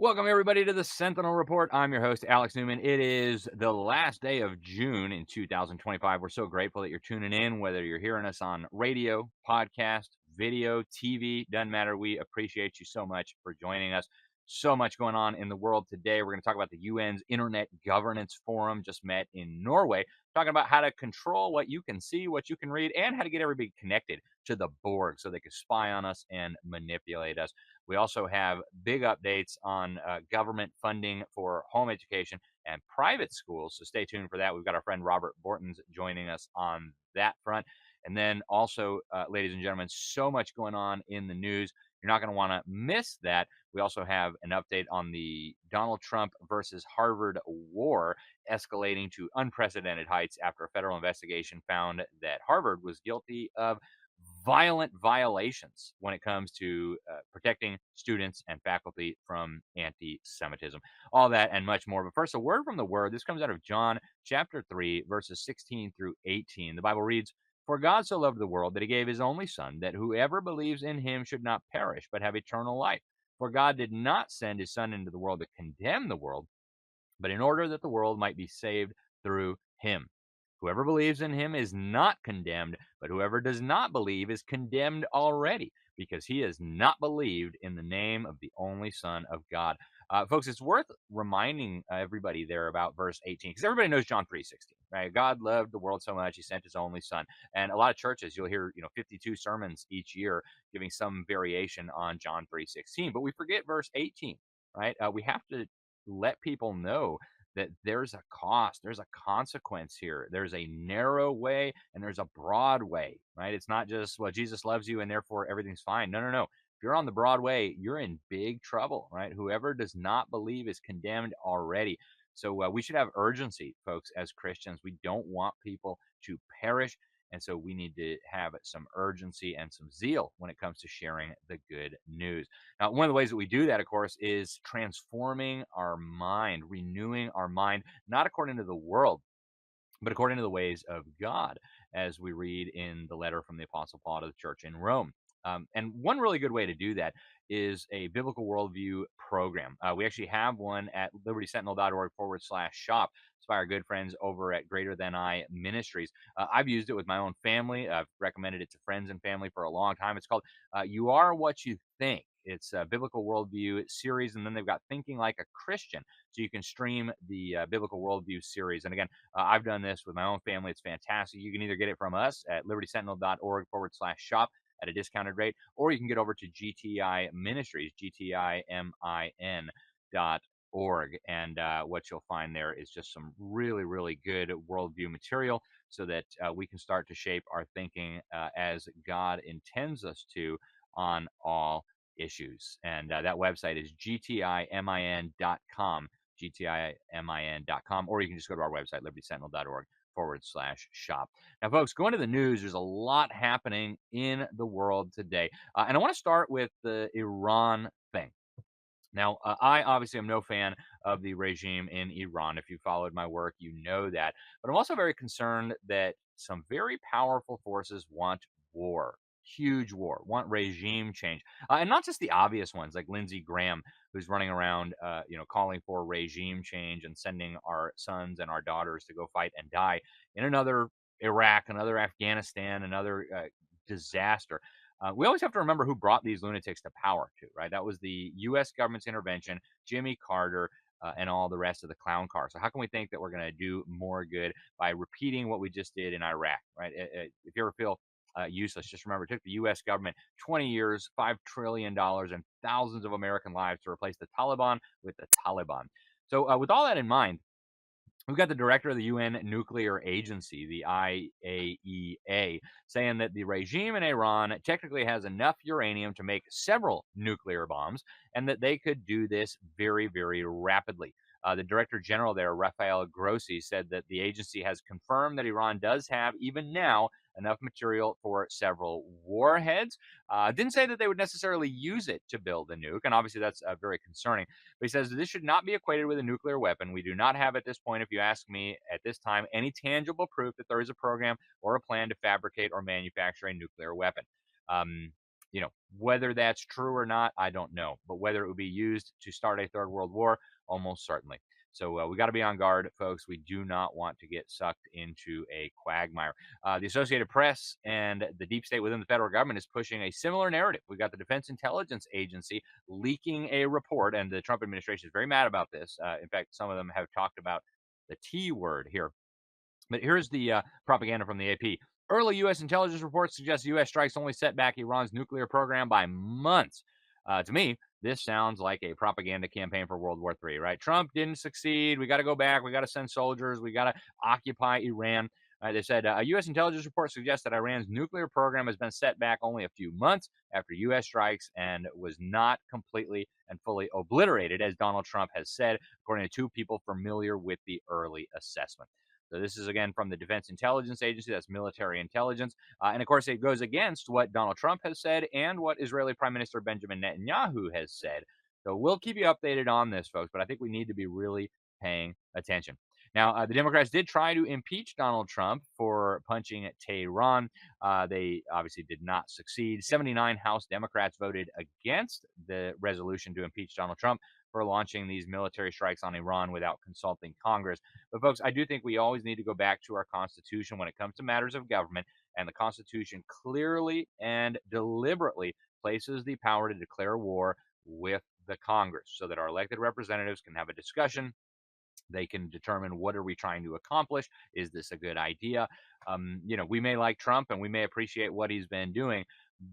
Welcome, everybody, to the Sentinel Report. I'm your host, Alex Newman. It is the last day of June in 2025. We're so grateful that you're tuning in, whether you're hearing us on radio, podcast, video, TV, doesn't matter. We appreciate you so much for joining us. So much going on in the world today. We're going to talk about the UN's Internet Governance Forum, just met in Norway, talking about how to control what you can see, what you can read, and how to get everybody connected to the Borg so they can spy on us and manipulate us. We also have big updates on government funding for home education and private schools. So stay tuned for that. We've got our friend Robert Bortons joining us on that front. And then also, ladies and gentlemen, so much going on in the news. You're not going to want to miss that. We also have an update on the Donald Trump versus Harvard war escalating to unprecedented heights after a federal investigation found that Harvard was guilty of violent violations when it comes to protecting students and faculty from anti-Semitism. All that and much more. But first, a word from the Word. This comes out of John chapter 3, verses 16 through 18. The Bible reads, "For God so loved the world that he gave his only Son, that whoever believes in him should not perish, but have eternal life. For God did not send his Son into the world to condemn the world, but in order that the world might be saved through him. Whoever believes in him is not condemned, but whoever does not believe is condemned already, because he has not believed in the name of the only Son of God." Folks, it's worth reminding everybody there about verse 18, because everybody knows John 3:16, right? God loved the world so much, he sent his only Son. And a lot of churches, you'll hear, 52 sermons each year giving some variation on John 3:16, but we forget verse 18, right? We have to let people know that there's a cost, there's a consequence here. There's a narrow way and there's a broad way, right? It's not just, well, Jesus loves you and therefore everything's fine. No, no, no. If you're on the broad way, you're in big trouble, right? Whoever does not believe is condemned already. So we should have urgency, folks, as Christians. We don't want people to perish. And so we need to have some urgency and some zeal when it comes to sharing the good news. Now, one of the ways that we do that, of course, is transforming our mind, renewing our mind, not according to the world, but according to the ways of God, as we read in the letter from the Apostle Paul to the church in Rome. And one really good way to do that is a biblical worldview program. We actually have one at libertysentinel.org/shop. It's by our good friends over at Greater Than I Ministries. I've used it with my own family. I've recommended it to friends and family for a long time. It's called You Are What You Think. It's a biblical worldview series, and then they've got Thinking Like a Christian. So you can stream the biblical worldview series. And again, I've done this with my own family. It's fantastic. You can either get it from us at libertysentinel.org/shop at a discounted rate, or you can get over to GTI Ministries, GTIMIN.org. And what you'll find there is just some really, really good worldview material so that we can start to shape our thinking as God intends us to on all issues. And that website is gtimin.com, gtimin.com, or you can just go to our website, libertysentinel.org/shop. Now, folks, going to the news, there's a lot happening in the world today. And I want to start with the Iran thing. Now, I obviously am no fan of the regime in Iran. If you followed my work, you know that. But I'm also very concerned that some very powerful forces want war, huge war, want regime change. And not just the obvious ones like Lindsey Graham, who's running around, calling for regime change and sending our sons and our daughters to go fight and die in another Iraq, another Afghanistan, another disaster. We always have to remember who brought these lunatics to power, too, right? That was the U.S. government's intervention, Jimmy Carter, and all the rest of the clown car. So how can we think that we're going to do more good by repeating what we just did in Iraq, right? If you ever feel useless, just remember it took the U.S. government 20 years, $5 trillion, and thousands of American lives to replace the Taliban with the Taliban. So with all that in mind, we've got the director of the UN Nuclear Agency, the IAEA, saying that the regime in Iran technically has enough uranium to make several nuclear bombs and that they could do this very, very rapidly. The director general there, Rafael Grossi, said that the agency has confirmed that Iran does have, even now, enough material for several warheads. Didn't say that they would necessarily use it to build a nuke, and obviously that's very concerning. But he says this should not be equated with a nuclear weapon. We do not have at this point, if you ask me at this time, any tangible proof that there is a program or a plan to fabricate or manufacture a nuclear weapon. Um, Whether that's true or not, I don't know. But whether it would be used to start a third world war, almost certainly. So we got to be on guard, folks. We do not want to get sucked into a quagmire. The Associated Press and the deep state within the federal government is pushing a similar narrative. We've got the Defense Intelligence Agency leaking a report, and the Trump administration is very mad about this. In fact, some of them have talked about the T word here. But here's the propaganda from the AP. Early U.S. intelligence reports suggest U.S. strikes only set back Iran's nuclear program by months. To me, this sounds like a propaganda campaign for World War III, right? Trump didn't succeed. We got to go back. We got to send soldiers. We got to occupy Iran. They said a U.S. intelligence report suggests that Iran's nuclear program has been set back only a few months after U.S. strikes and was not completely and fully obliterated, as Donald Trump has said, according to two people familiar with the early assessment. So this is, again, from the Defense Intelligence Agency. That's military intelligence. And, of course, it goes against what Donald Trump has said and what Israeli Prime Minister Benjamin Netanyahu has said. So we'll keep you updated on this, folks, but I think we need to be really paying attention. Now, the Democrats did try to impeach Donald Trump for punching Tehran. They obviously did not succeed. 79 House Democrats voted against the resolution to impeach Donald Trump for launching these military strikes on Iran without consulting Congress. But, folks, I do think we always need to go back to our Constitution when it comes to matters of government, and the Constitution clearly and deliberately places the power to declare war with the Congress so that our elected representatives can have a discussion. They can determine what are we trying to accomplish. Is this a good idea? We may like Trump and we may appreciate what he's been doing,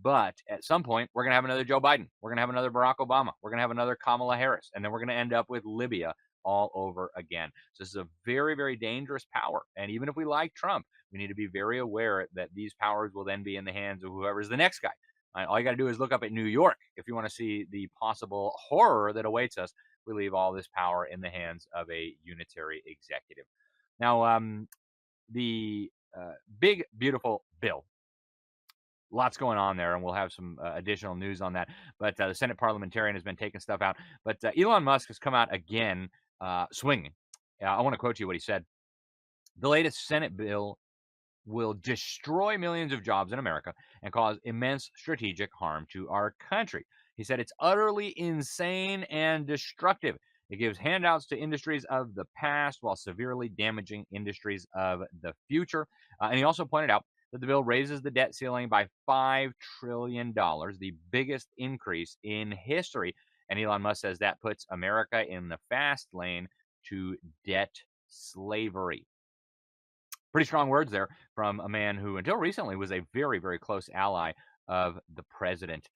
but at some point we're going to have another Joe Biden. We're going to have another Barack Obama. We're going to have another Kamala Harris, and then we're going to end up with Libya all over again. So this is a very, very dangerous power. And even if we like Trump, we need to be very aware that these powers will then be in the hands of whoever's the next guy. All you got to do is look up at New York if you want to see the possible horror that awaits us. We leave all this power in the hands of a unitary executive. Now, the big, beautiful bill. Lots going on there, and we'll have some additional news on that. But the Senate parliamentarian has been taking stuff out. But Elon Musk has come out again swinging. I want to quote you what he said. The latest Senate bill will destroy millions of jobs in America and cause immense strategic harm to our country. He said it's utterly insane and destructive. It gives handouts to industries of the past while severely damaging industries of the future. And he also pointed out that the bill raises the debt ceiling by $5 trillion, the biggest increase in history. And Elon Musk says that puts America in the fast lane to debt slavery. Pretty strong words there from a man who, until recently, was a very, very close ally of the president.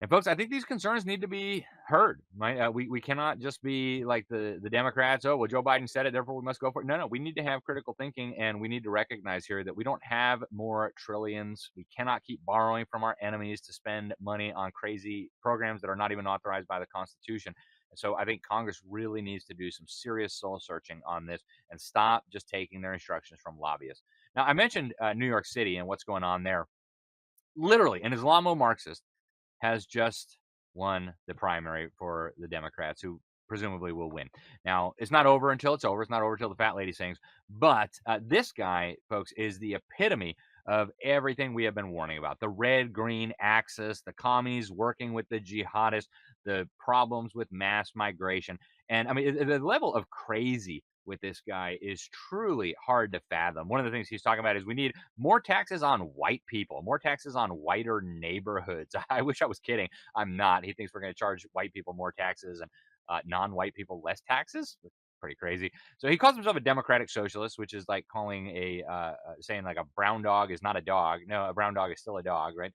And, folks, I think these concerns need to be heard. Right? We cannot just be like the Democrats. Oh, well, Joe Biden said it, therefore we must go for it. No, we need to have critical thinking, and we need to recognize here that we don't have more trillions. We cannot keep borrowing from our enemies to spend money on crazy programs that are not even authorized by the Constitution. And so I think Congress really needs to do some serious soul searching on this and stop just taking their instructions from lobbyists. Now, I mentioned New York City and what's going on there. Literally, an Islamo-Marxist has just won the primary for the Democrats, who presumably will win. Now, it's not over until it's over. It's not over until the fat lady sings. But this guy, folks, is the epitome of everything we have been warning about. The red-green axis, the commies working with the jihadists, the problems with mass migration. And, I mean, the level of crazy with this guy is truly hard to fathom. One of the things he's talking about is we need more taxes on white people, more taxes on whiter neighborhoods. I wish I was kidding. I'm not. He thinks we're going to charge white people more taxes and non-white people less taxes. Pretty crazy. So he calls himself a democratic socialist, which is like calling saying like a brown dog is not a dog. No, a brown dog is still a dog, right?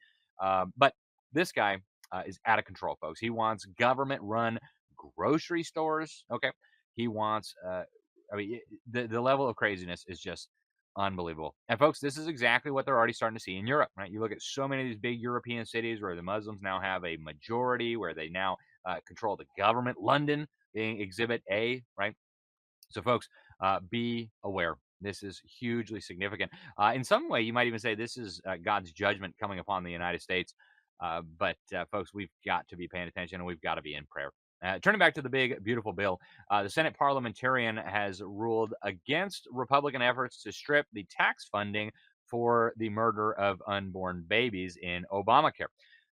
But this guy is out of control, folks. He wants government-run grocery stores. Okay. He wants the level of craziness is just unbelievable. And, folks, this is exactly what they're already starting to see in Europe, right? You look at so many of these big European cities where the Muslims now have a majority, where they now control the government. London being Exhibit A, right? So, folks, be aware. This is hugely significant. In some way, you might even say this is God's judgment coming upon the United States. But folks, we've got to be paying attention, and we've got to be in prayer. Turning back to the big, beautiful bill, the Senate parliamentarian has ruled against Republican efforts to strip the tax funding for the murder of unborn babies in Obamacare.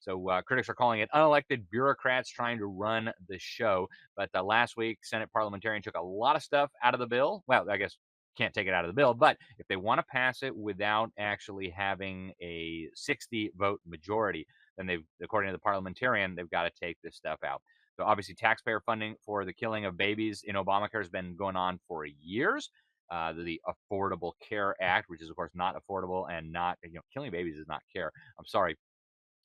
So critics are calling it unelected bureaucrats trying to run the show. But last week, Senate parliamentarian took a lot of stuff out of the bill. Well, I guess can't take it out of the bill, but if they want to pass it without actually having a 60 vote majority, then according to the parliamentarian, they've got to take this stuff out. So obviously, taxpayer funding for the killing of babies in Obamacare has been going on for years. The Affordable Care Act, which is of course not affordable and not, killing babies is not care. I'm sorry.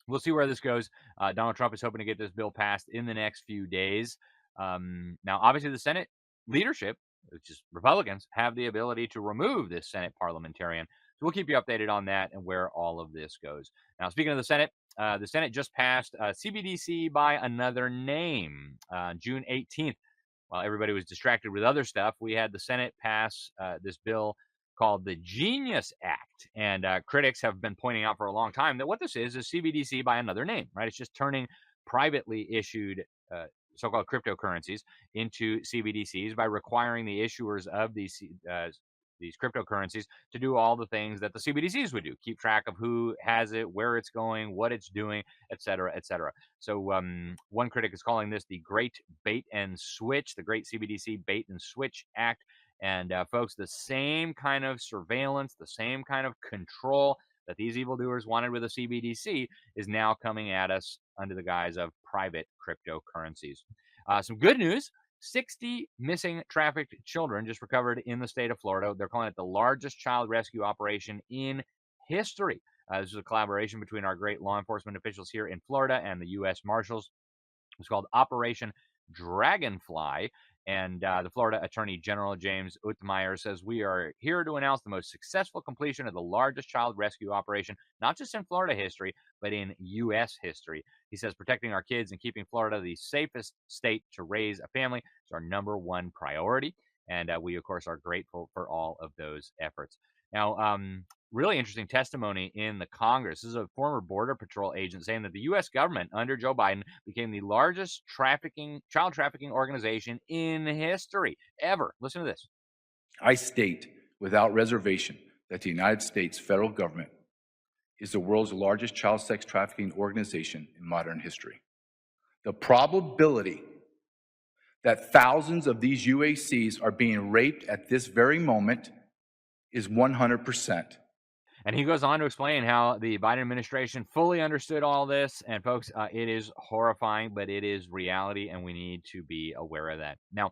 We'll see where this goes. Donald Trump is hoping to get this bill passed in the next few days. Now, obviously, the Senate leadership, which is Republicans, have the ability to remove this Senate parliamentarian. So we'll keep you updated on that and where all of this goes. Now, speaking of the Senate just passed CBDC by another name June 18th. While everybody was distracted with other stuff, we had the Senate pass this bill called the Genius Act. And critics have been pointing out for a long time that what this is CBDC by another name, right? It's just turning privately issued so-called cryptocurrencies into CBDCs by requiring the issuers of these cryptocurrencies to do all the things that the CBDCs would do: keep track of who has it, where it's going, what it's doing, et cetera, et cetera. So one critic is calling this the Great Bait and Switch, the Great CBDC Bait and Switch Act. And folks, the same kind of surveillance, the same kind of control that these evildoers wanted with a CBDC is now coming at us under the guise of private cryptocurrencies. Some good news: 60 missing trafficked children just recovered in the state of Florida. They're calling it the largest child rescue operation in history. This is a collaboration between our great law enforcement officials here in Florida and the U.S. Marshals. It's called Operation Dragonfly. And the Florida Attorney General James Utmeyer says, "We are here to announce the most successful completion of the largest child rescue operation, not just in Florida history, but in U.S. history." He says, "Protecting our kids and keeping Florida the safest state to raise a family is our number one priority." And we, of course, are grateful for all of those efforts. Now, really interesting testimony in the Congress. This is a former Border Patrol agent saying that the U.S. government under Joe Biden became the largest child trafficking organization in history ever. Listen to this. "I state without reservation that the United States federal government is the world's largest child sex trafficking organization in modern history. The probability that thousands of these UACs are being raped at this very moment is 100%. And he goes on to explain how the Biden administration fully understood all this. And folks, it is horrifying, but it is reality, and we need to be aware of that. Now,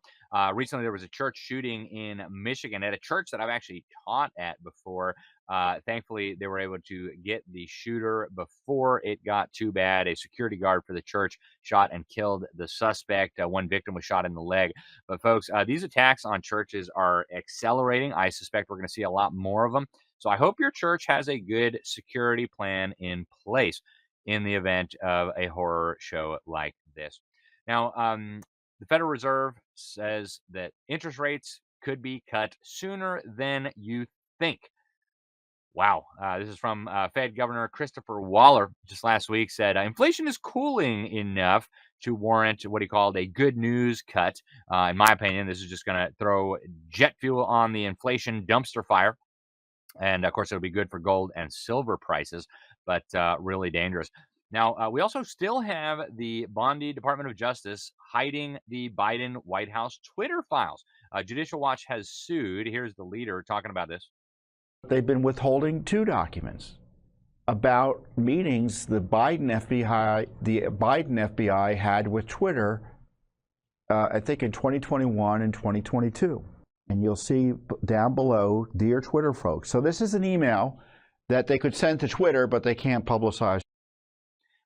recently there was a church shooting in Michigan at a church that I've actually taught at before. Thankfully, they were able to get the shooter before it got too bad. A security guard for the church shot and killed the suspect. One victim was shot in the leg. But folks, these attacks on churches are accelerating. I suspect we're going to see a lot more of them. So I hope your church has a good security plan in place in the event of a horror show like this. Now, the Federal Reserve says that interest rates could be cut sooner than you think. Wow. This is from Fed Governor Christopher Waller just last week said inflation is cooling enough to warrant what he called a good news cut. In my opinion, this is just going to throw jet fuel on the inflation dumpster fire. And of course, it'll be good for gold and silver prices, but really dangerous. Now, we also still have the Bondi Department of Justice hiding the Biden White House Twitter files. Judicial Watch has sued. Here's the leader talking about this. They've been withholding two documents about meetings the Biden FBI had with Twitter, I think in 2021 and 2022. And you'll see down below, "Dear Twitter folks." So this is an email that they could send to Twitter, but they can't publicize.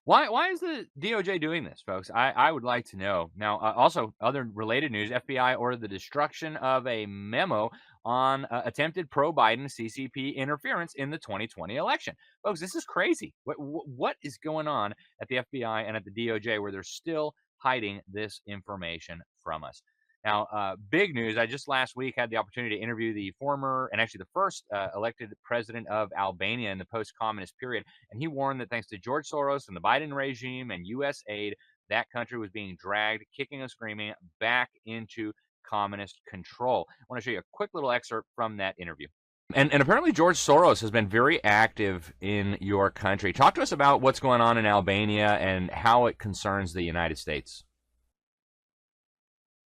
Why is the DOJ doing this, folks? I would like to know. Now, also, other related news, FBI ordered the destruction of a memo on attempted pro-Biden CCP interference in the 2020 election. Folks, this is crazy. What is going on at the FBI and at the DOJ where they're still hiding this information from us? Now, big news. I just last week had the opportunity to interview the former and actually the first elected president of Albania in the post-communist period. And he warned that thanks to George Soros and the Biden regime and U.S. aid, that country was being dragged, kicking and screaming, back into communist control. I want to show you a quick little excerpt from that interview. And apparently George Soros has been very active in your country. Talk to us about what's going on in Albania and how it concerns the United States.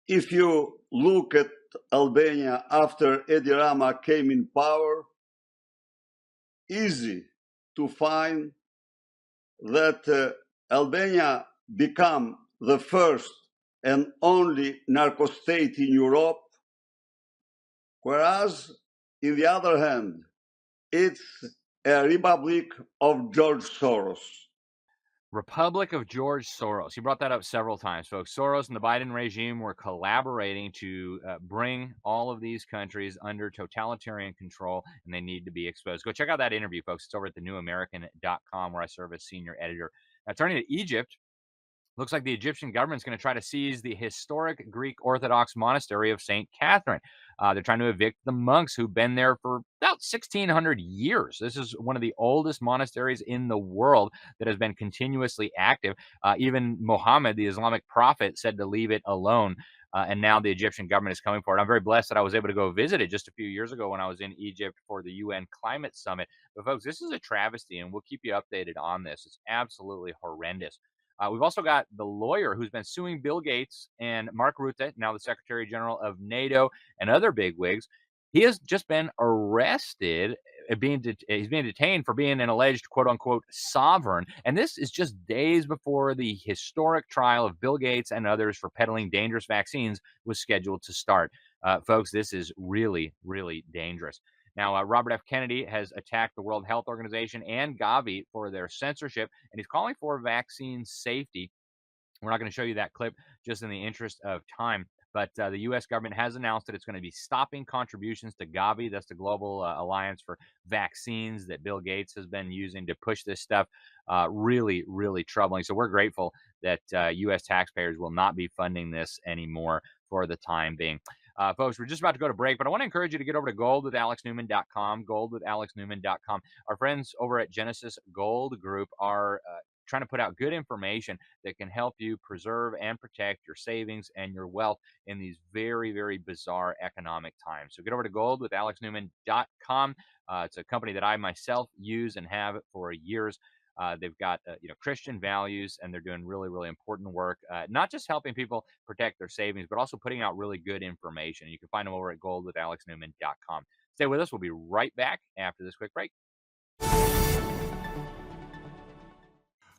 If you look at Albania after Edi Rama came in power, easy to find that Albania became the first and only narco state in Europe, whereas, in the other hand, it's a republic of George Soros. Republic of George Soros. You brought that up several times, folks. Soros and the Biden regime were collaborating to bring all of these countries under totalitarian control, and they need to be exposed. Go check out that interview, folks. It's over at thenewamerican.com, where I serve as senior editor. Now, turning to Egypt, looks like the Egyptian government is going to try to seize the historic Greek Orthodox monastery of St. Catherine. They're trying to evict the monks who've been there for about 1,600 years. This is one of the oldest monasteries in the world that has been continuously active. Even Muhammad, the Islamic prophet, said to leave it alone. And now the Egyptian government is coming for it. I'm very blessed that I was able to go visit it just a few years ago when I was in Egypt for the UN Climate Summit. But folks, this is a travesty, and we'll keep you updated on this. It's absolutely horrendous. We've also got the lawyer who's been suing Bill Gates and Mark Rutte, now the Secretary General of NATO, and other bigwigs. He has just been arrested. He's being detained for being an alleged quote unquote sovereign. And this is just days before the historic trial of Bill Gates and others for peddling dangerous vaccines was scheduled to start. Folks, this is really, really dangerous. Now, Robert F. Kennedy has attacked the World Health Organization and Gavi for their censorship, and he's calling for vaccine safety. We're not going to show you that clip just in the interest of time, but the U.S. government has announced that it's going to be stopping contributions to Gavi. That's the Global Alliance for Vaccines that Bill Gates has been using to push this stuff. Really, really troubling. So we're grateful that U.S. taxpayers will not be funding this anymore for the time being. Folks, we're just about to go to break, but I want to encourage you to get over to goldwithalexnewman.com, goldwithalexnewman.com. Our friends over at Genesis Gold Group are trying to put out good information that can help you preserve and protect your savings and your wealth in these very, very bizarre economic times. So get over to goldwithalexnewman.com. It's a company that I myself use and have for years. They've got Christian values, and they're doing really, really important work, not just helping people protect their savings, but also putting out really good information. You can find them over at goldwithalexnewman.com. Stay with us. We'll be right back after this quick break.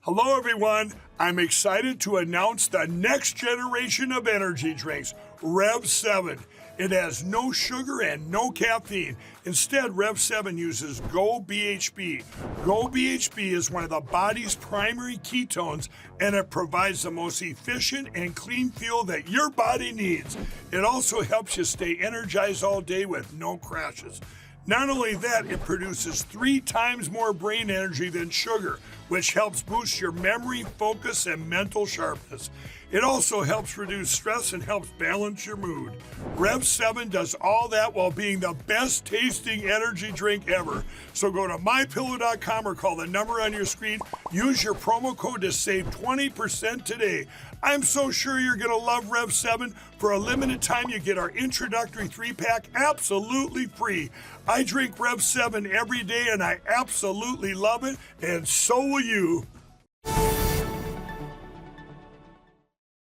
Hello, everyone. I'm excited to announce the next generation of energy drinks, Rev 7. It has no sugar and no caffeine. Instead, Rev 7 uses Go BHB. Go BHB is one of the body's primary ketones, and it provides the most efficient and clean fuel that your body needs. It also helps you stay energized all day with no crashes. Not only that, it produces 3 times more brain energy than sugar, which helps boost your memory, focus, and mental sharpness. It also helps reduce stress and helps balance your mood. Rev 7 does all that while being the best tasting energy drink ever. So go to mypillow.com or call the number on your screen. Use your promo code to save 20% today. I'm so sure you're going to love Rev 7. For a limited time, you get our introductory 3-pack absolutely free. I drink Rev 7 every day, and I absolutely love it, and so will you.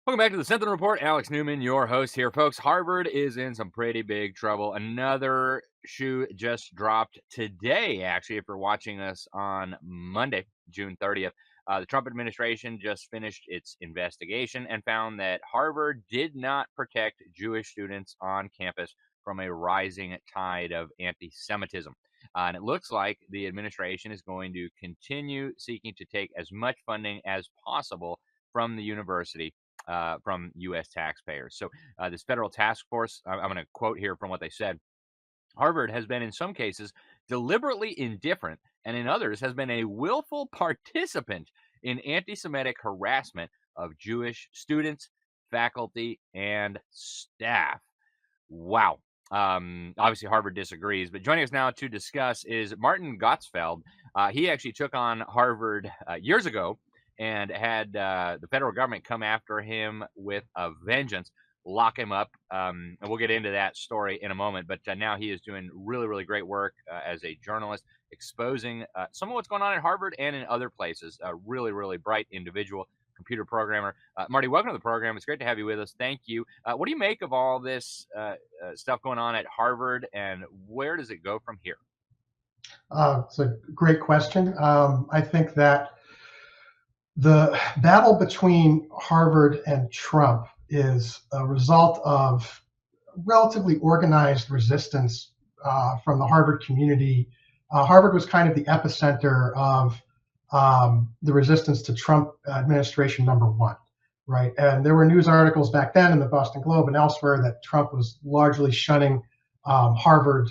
Welcome back to the Sentinel Report. Alex Newman, your host here. Folks, Harvard is in some pretty big trouble. Another shoe just dropped today, actually, if you're watching us on Monday, June 30th. The Trump administration just finished its investigation and found that Harvard did not protect Jewish students on campus from a rising tide of anti-Semitism. And it looks like the administration is going to continue seeking to take as much funding as possible from the university, from U.S. taxpayers. So this federal task force, I'm going to quote here from what they said. Harvard has been in some cases deliberately indifferent, and in others has been a willful participant in anti-Semitic harassment of Jewish students, faculty, and staff. Wow. Obviously, Harvard disagrees, but joining us now to discuss is Martin Gottsfeld. He actually took on Harvard years ago and had the federal government come after him with a vengeance. lock him up. And we'll get into that story in a moment. But now he is doing really, really great work as a journalist, exposing some of what's going on at Harvard and in other places. A really, really bright individual, computer programmer. Marty, welcome to the program. It's great to have you with us. Thank you. What do you make of all this stuff going on at Harvard, and where does it go from here? It's a great question. I think that the battle between Harvard and Trump is a result of relatively organized resistance from the Harvard community. Harvard was kind of the epicenter of the resistance to Trump administration #1, right? And there were news articles back then in the Boston Globe and elsewhere that Trump was largely shunning Harvard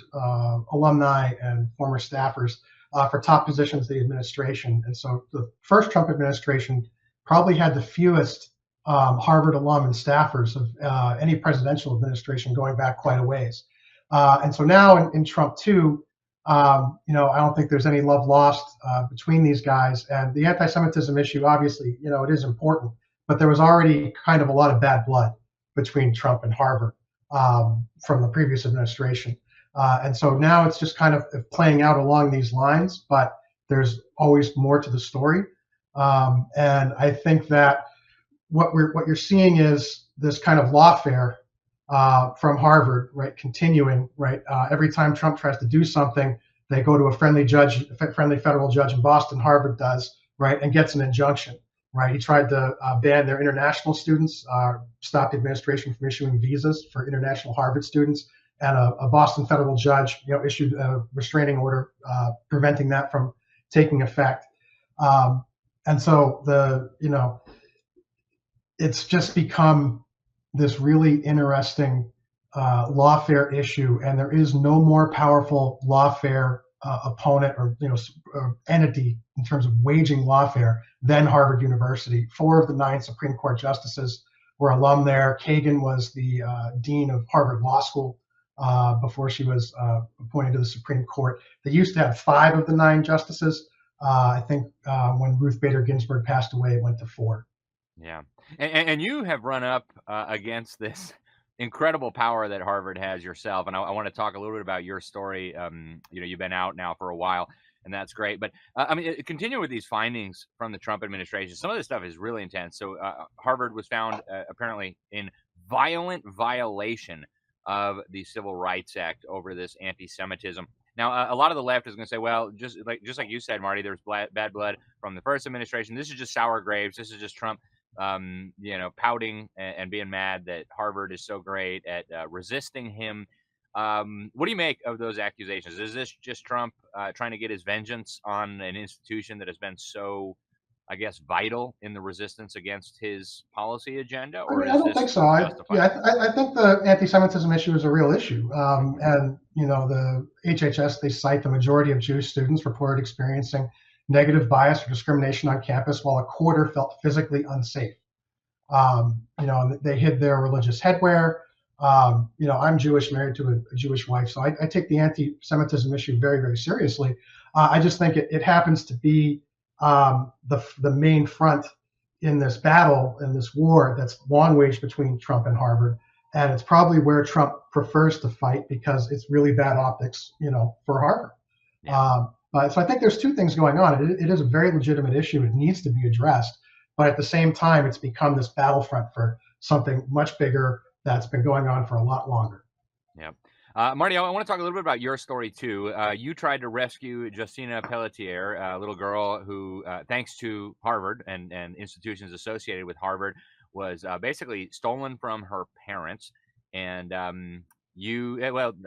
alumni and former staffers for top positions in the administration. And so the first Trump administration probably had the fewest Harvard alum and staffers of any presidential administration going back quite a ways. And so now in Trump 2, I don't think there's any love lost between these guys. And the anti-Semitism issue, obviously, it is important, but there was already kind of a lot of bad blood between Trump and Harvard from the previous administration. And so now it's just kind of playing out along these lines, but there's always more to the story. And I think that what you're seeing is this kind of lawfare from Harvard, right, continuing, right? Every time Trump tries to do something, they go to a friendly federal judge in Boston, Harvard does, right, and gets an injunction, right? He tried to ban their international students, stop the administration from issuing visas for international Harvard students, and a Boston federal judge, issued a restraining order preventing that from taking effect. And so it's just become this really interesting lawfare issue, and there is no more powerful lawfare opponent or entity in terms of waging lawfare than Harvard University. 4 of the 9 Supreme Court justices were alum there. Kagan was the dean of Harvard Law School before she was appointed to the Supreme Court. They used to have 5 of the 9 justices. I think when Ruth Bader Ginsburg passed away, it went to 4. Yeah. And you have run up against this incredible power that Harvard has yourself. And I want to talk a little bit about your story. You've been out now for a while, and that's great. But continue with these findings from the Trump administration. Some of this stuff is really intense. So Harvard was found apparently in violent violation of the Civil Rights Act over this anti-Semitism. Now, a lot of the left is going to say, well, just like you said, Marty, there's bad blood from the first administration. This is just sour grapes. This is just Trump, pouting and being mad that Harvard is so great at resisting him. What do you make of those accusations? Is this just Trump trying to get his vengeance on an institution that has been so, I guess, vital in the resistance against his policy agenda? Or I don't think so. I think the anti-Semitism issue is a real issue. And the HHS, they cite the majority of Jewish students reported experiencing negative bias or discrimination on campus, while a quarter felt physically unsafe. They hid their religious headwear. I'm Jewish, married to a Jewish wife, so I take the anti-Semitism issue very, very seriously. I just think it happens to be the main front in this battle, in this war that's long waged between Trump and Harvard. And it's probably where Trump prefers to fight because it's really bad optics, for Harvard. Yeah. So I think there's 2 things going on. It is a very legitimate issue. It needs to be addressed. But at the same time, it's become this battlefront for something much bigger that's been going on for a lot longer. Yeah. Marty, I want to talk a little bit about your story, too. You tried to rescue Justina Pelletier, a little girl who, thanks to Harvard and institutions associated with Harvard, was basically stolen from her parents. And I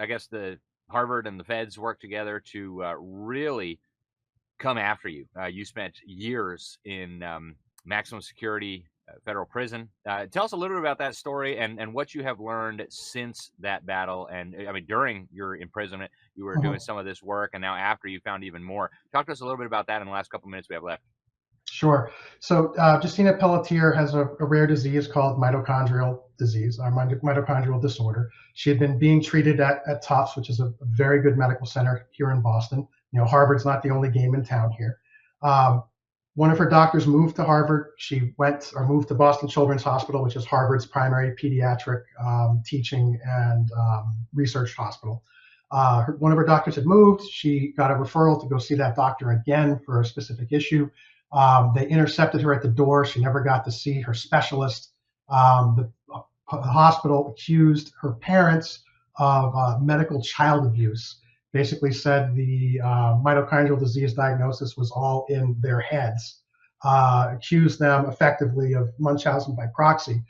guess the Harvard and the feds worked together to really come after you. You spent years in maximum security federal prison. Tell us a little bit about that story and what you have learned since that battle. And during your imprisonment, you were doing some of this work, and now after, you found even more. Talk to us a little bit about that in the last couple minutes we have left. Sure. So Justina Pelletier has a rare disease called mitochondrial disease, or mitochondrial disorder. She had been being treated at Tufts, which is a very good medical center here in Boston. Harvard's not the only game in town here. One of her doctors moved to Harvard. She moved to Boston Children's Hospital, which is Harvard's primary pediatric teaching and research hospital. One of her doctors had moved. She got a referral to go see that doctor again for a specific issue. They intercepted her at the door. She never got to see her specialist. The hospital accused her parents of medical child abuse. Basically said the mitochondrial disease diagnosis was all in their heads. Accused them effectively of Munchausen by proxy.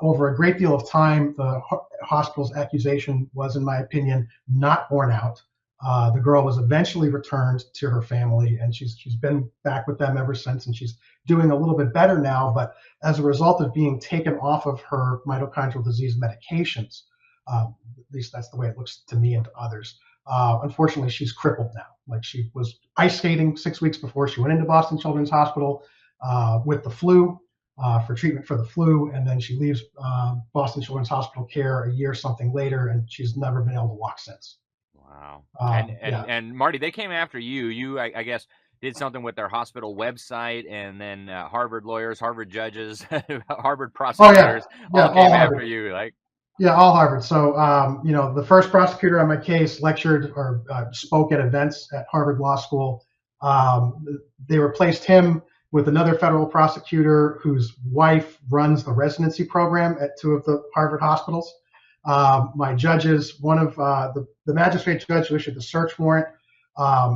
Over a great deal of time, the hospital's accusation was, in my opinion, not borne out. The girl was eventually returned to her family, and she's been back with them ever since, and she's doing a little bit better now. But as a result of being taken off of her mitochondrial disease medications, at least that's the way it looks to me and to others, unfortunately, she's crippled now. Like, she was ice skating 6 weeks before she went into Boston Children's Hospital with the flu, for treatment for the flu, and then she leaves Boston Children's Hospital care a year something later, and she's never been able to walk since. Wow. Yeah. And Marty, they came after you. You, I guess, did something with their hospital website, and then Harvard lawyers, Harvard judges, Harvard prosecutors all came after you. Like, yeah, all Harvard. So, the first prosecutor on my case lectured or spoke at events at Harvard Law School. They replaced him with another federal prosecutor whose wife runs the residency program at 2 of the Harvard hospitals. My judges, one of the magistrate judge who issued the search warrant,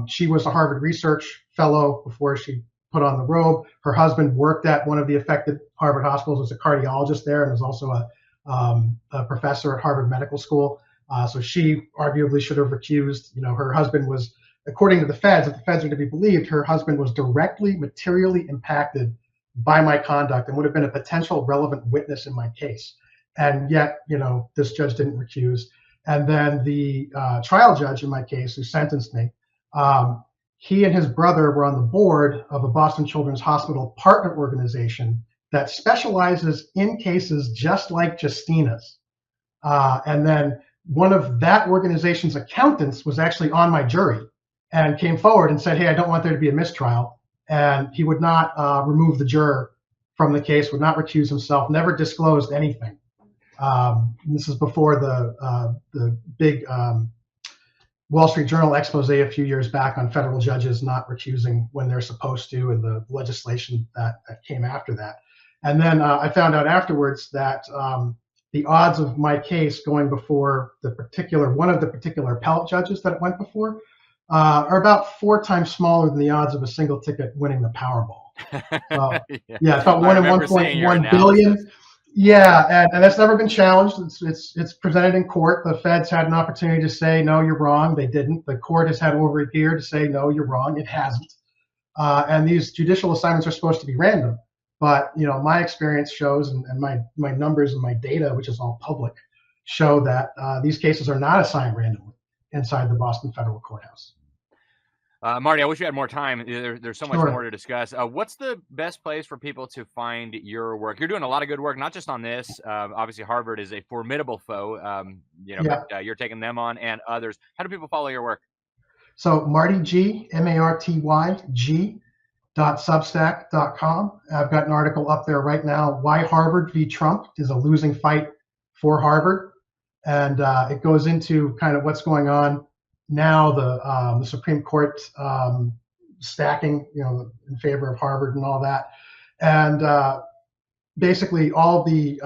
she was a Harvard research fellow before she put on the robe. Her husband worked at one of the affected Harvard hospitals, was a cardiologist there, and was also a professor at Harvard Medical School. So she arguably should have recused. Her husband was, according to the feds, if the feds are to be believed, her husband was directly, materially impacted by my conduct and would have been a potential relevant witness in my case. And yet, this judge didn't recuse. And then the trial judge in my case, who sentenced me, he and his brother were on the board of a Boston Children's Hospital partner organization that specializes in cases just like Justina's. And then one of that organization's accountants was actually on my jury and came forward and said, hey, I don't want there to be a mistrial. And he would not remove the juror from the case, would not recuse himself, never disclosed anything. This is before the big Wall Street Journal expose a few years back on federal judges not recusing when they're supposed to, and the legislation that came after that. And then I found out afterwards that the odds of my case going before one of the particular appellate judges that it went before are about 4 times smaller than the odds of a single ticket winning the Powerball. So, yeah, it's about 1 in 1.1 billion. Yeah, and that's never been challenged. It's presented in court. The feds had an opportunity to say, no, you're wrong. They didn't. The court has had over a year to say, no, you're wrong. It hasn't. And these judicial assignments are supposed to be random. But, my experience shows, and my numbers and my data, which is all public, show that these cases are not assigned randomly inside the Boston Federal Courthouse. Marty, I wish we had more time. There's so much Sure. more to discuss. What's the best place for people to find your work? You're doing a lot of good work, not just on this. Obviously, Harvard is a formidable foe. But, you're taking them on and others. How do people follow your work? So Marty G, MartyG, .substack.com. I've got an article up there right now, Why Harvard v. Trump is a Losing Fight for Harvard. And it goes into kind of what's going on now, the Supreme Court stacking, in favor of Harvard and all that. And basically all the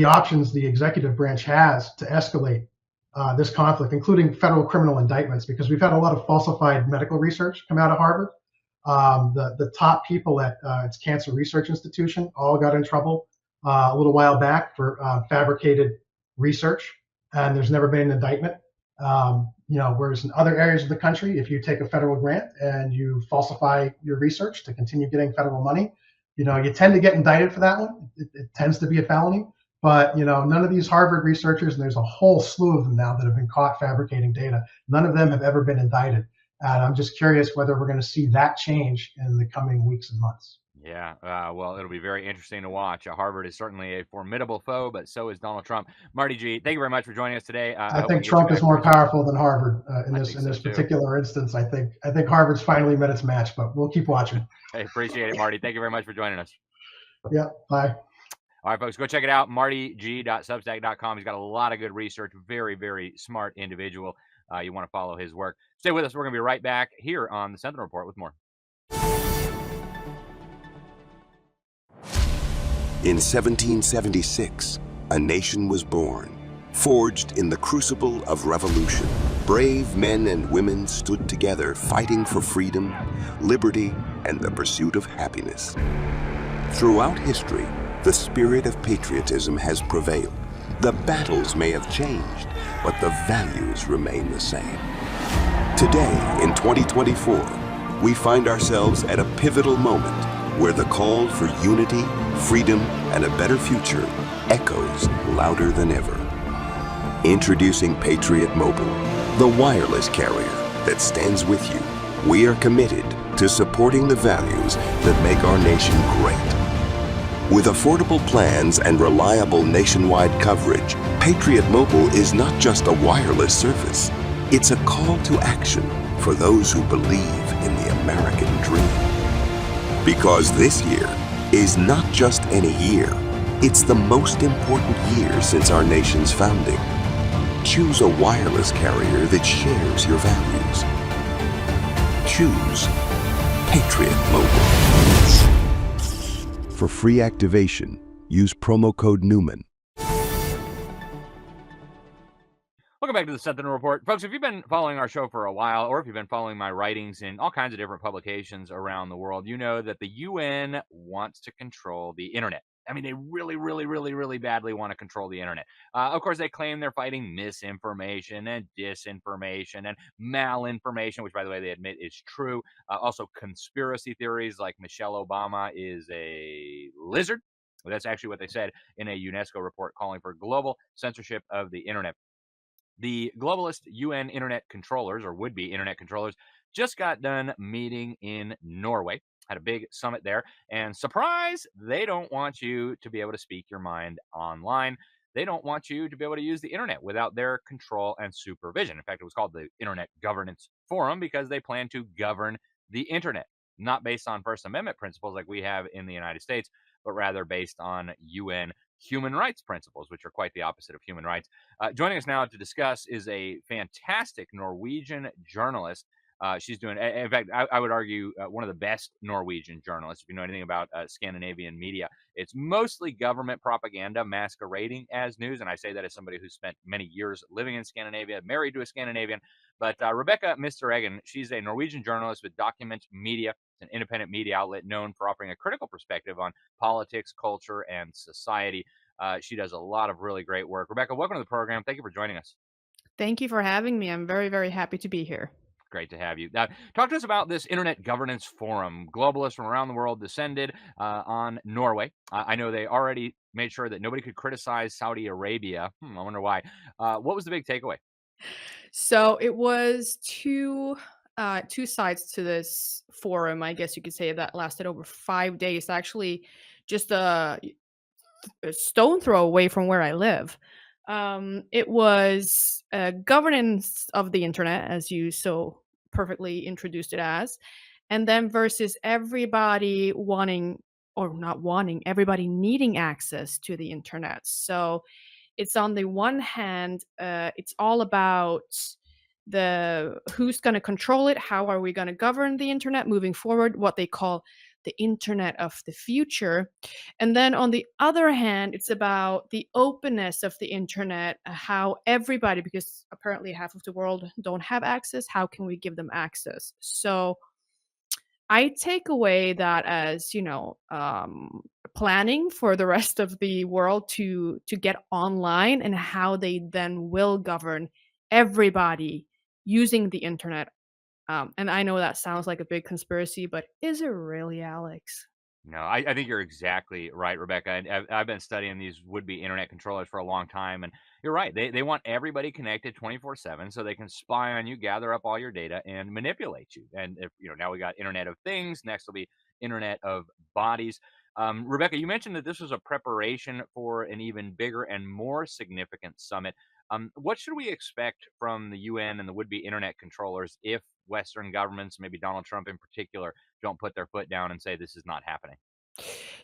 options the executive branch has to escalate this conflict, including federal criminal indictments, because we've had a lot of falsified medical research come out of Harvard. The top people at its Cancer Research Institution all got in trouble a little while back for fabricated research, and there's never been an indictment. Whereas in other areas of the country, if you take a federal grant and you falsify your research to continue getting federal money, you tend to get indicted for that one. It tends to be a felony. But, none of these Harvard researchers, and there's a whole slew of them now that have been caught fabricating data, none of them have ever been indicted. And I'm just curious whether we're going to see that change in the coming weeks and months. Yeah, well, it'll be very interesting to watch. Harvard is certainly a formidable foe, but so is Donald Trump. Marty G, thank you very much for joining us today. I I hope we think can get you Trump is back more very soon. powerful than Harvard in I this think so, too. particular instance. I think Harvard's finally met its match, but we'll keep watching. I appreciate it, Marty. Thank you very much for joining us. Yeah, bye. All right, folks, go check it out, martyg.substack.com. He's got a lot of good research, very, very smart individual. You want to follow his work. Stay with us. We're going to be right back here on the Sentinel Report with more. In 1776, a nation was born, forged in the crucible of revolution. Brave men and women stood together fighting for freedom, liberty, and the pursuit of happiness. Throughout history, the spirit of patriotism has prevailed. The battles may have changed, but the values remain the same. Today, in 2024, we find ourselves at a pivotal moment where the call for unity, freedom, and a better future echoes louder than ever. Introducing Patriot Mobile, the wireless carrier that stands with you. We are committed to supporting the values that make our nation great. With affordable plans and reliable nationwide coverage, Patriot Mobile is not just a wireless service. It's a call to action for those who believe in the American dream. Because this year is not just any year, it's the most important year since our nation's founding. Choose a wireless carrier that shares your values. Choose Patriot Mobile. For free activation, use promo code Newman. Welcome back to the Sentinel Report. Folks, if you've been following our show for a while, or if you've been following my writings in all kinds of different publications around the world, you know that the UN wants to control the internet. I mean, they really, really, really, really badly want to control the internet. Of course, they claim they're fighting misinformation and disinformation and malinformation, which, by the way, they admit is true. Also, conspiracy theories like Michelle Obama is a lizard. Well, that's actually what they said in a UNESCO report calling for global censorship of the internet. The globalist UN internet controllers, or would-be internet controllers, just got done meeting in Norway, had a big summit there, and surprise, they don't want you to be able to speak your mind online. They don't want you to be able to use the internet without their control and supervision. In fact, it was called the Internet Governance Forum because they plan to govern the internet, not based on First Amendment principles like we have in the United States, but rather based on UN human rights principles, which are quite the opposite of human rights. Joining us now to discuss is a fantastic Norwegian journalist. She's doing, in fact, I would argue one of the best Norwegian journalists. If you know anything about Scandinavian media, it's mostly government propaganda masquerading as news. And I say that as somebody who spent many years living in Scandinavia, married to a Scandinavian. But Rebecca Mr. Eggen, she's a Norwegian journalist with Document Media, an independent media outlet known for offering a critical perspective on politics, culture, and society. She does a lot of really great work. Rebecca, welcome to the program. Thank you for joining us. Thank you for having me. I'm very, very happy to be here. Great to have you. Talk to us about this Internet Governance Forum. Globalists from around the world descended on Norway. I know they already made sure that nobody could criticize Saudi Arabia. I wonder why. What was the big takeaway? So it was two sides to this forum, I guess you could say, that lasted over 5 days. Actually, just a stone throw away from where I live. It was governance of the internet, as you so perfectly introduced it as, and then versus everybody wanting or not wanting, everybody needing access to the internet. So it's on the one hand, it's all about the who's going to control it, how are we going to govern the internet moving forward, what they call the internet of the future. And then on the other hand, it's about the openness of the internet, how everybody, because apparently half of the world don't have access, how can we give them access? So I take away that as, planning for the rest of the world to get online, and how they then will govern everybody using the internet. And I know that sounds like a big conspiracy, but is it really, Alex? No, I think you're exactly right, Rebecca. And I've been studying these would-be internet controllers for a long time, and you're right. They want everybody connected 24/7 so they can spy on you, gather up all your data, and manipulate you. And if now we got Internet of Things, next will be internet of bodies. Rebecca, you mentioned that this was a preparation for an even bigger and more significant summit. What should we expect from the UN and the would-be internet controllers if Western governments, maybe Donald Trump in particular, don't put their foot down and say this is not happening?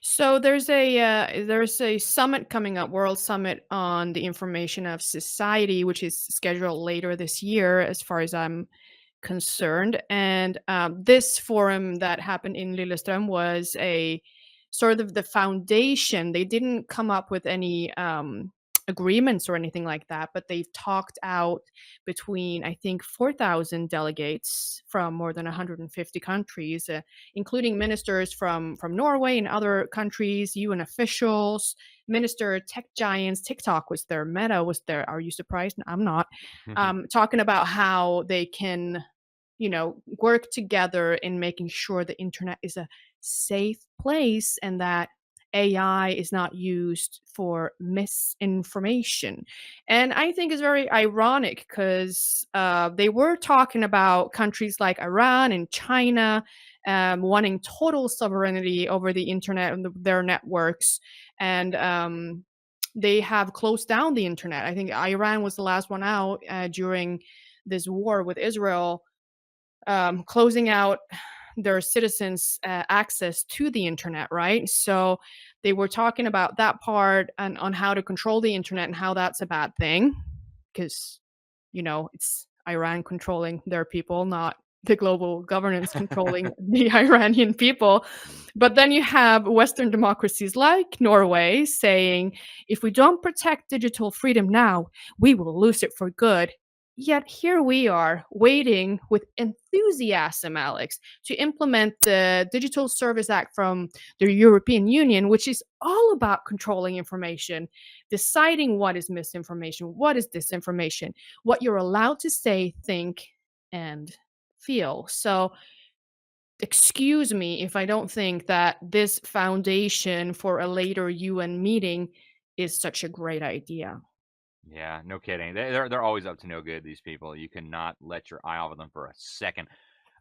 So there's a summit coming up, World Summit on the Information of Society, which is scheduled later this year, as far as I'm concerned. And this forum that happened in Lillestrøm was a sort of the foundation. They didn't come up with any agreements or anything like that, but they've talked out between, I think, 4,000 delegates from more than 150 countries, including ministers from Norway and other countries, UN officials, minister tech giants. TikTok was there, Meta was there. Are you surprised? I'm not. Talking about how they can, work together in making sure the internet is a safe place and that AI is not used for misinformation. And I think it's very ironic because they were talking about countries like Iran and China wanting total sovereignty over the internet and their networks. And they have closed down the internet. I think Iran was the last one out during this war with Israel, closing out their citizens' access to the internet, right? So they were talking about that part and on how to control the internet and how that's a bad thing because, it's Iran controlling their people, not the global governance controlling the Iranian people. But then you have Western democracies like Norway saying, if we don't protect digital freedom now, we will lose it for good. Yet here we are waiting with enthusiasm, Alex, to implement the Digital Service Act from the European Union, which is all about controlling information, deciding what is misinformation, what is disinformation, what you're allowed to say, think, and feel. So, excuse me if I don't think that this foundation for a later UN meeting is such a great idea. Yeah, no kidding. They're always up to no good, these people. You cannot let your eye off of them for a second.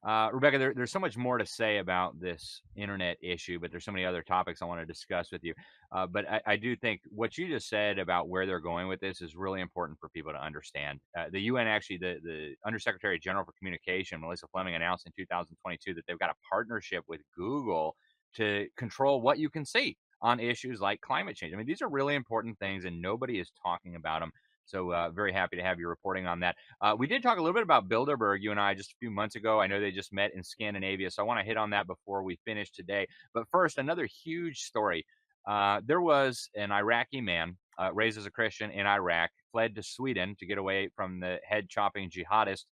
Rebecca, there's so much more to say about this internet issue, but there's so many other topics I want to discuss with you. But I do think what you just said about where they're going with this is really important for people to understand. The UN, actually, the Undersecretary General for Communication, Melissa Fleming, announced in 2022 that they've got a partnership with Google to control what you can see on issues like climate change. I mean, these are really important things, and nobody is talking about them. So very happy to have you reporting on that. We did talk a little bit about Bilderberg, you and I, just a few months ago. I know they just met in Scandinavia, so I want to hit on that before we finish today. But first, another huge story. There was an Iraqi man raised as a Christian in Iraq, fled to Sweden to get away from the head-chopping jihadist.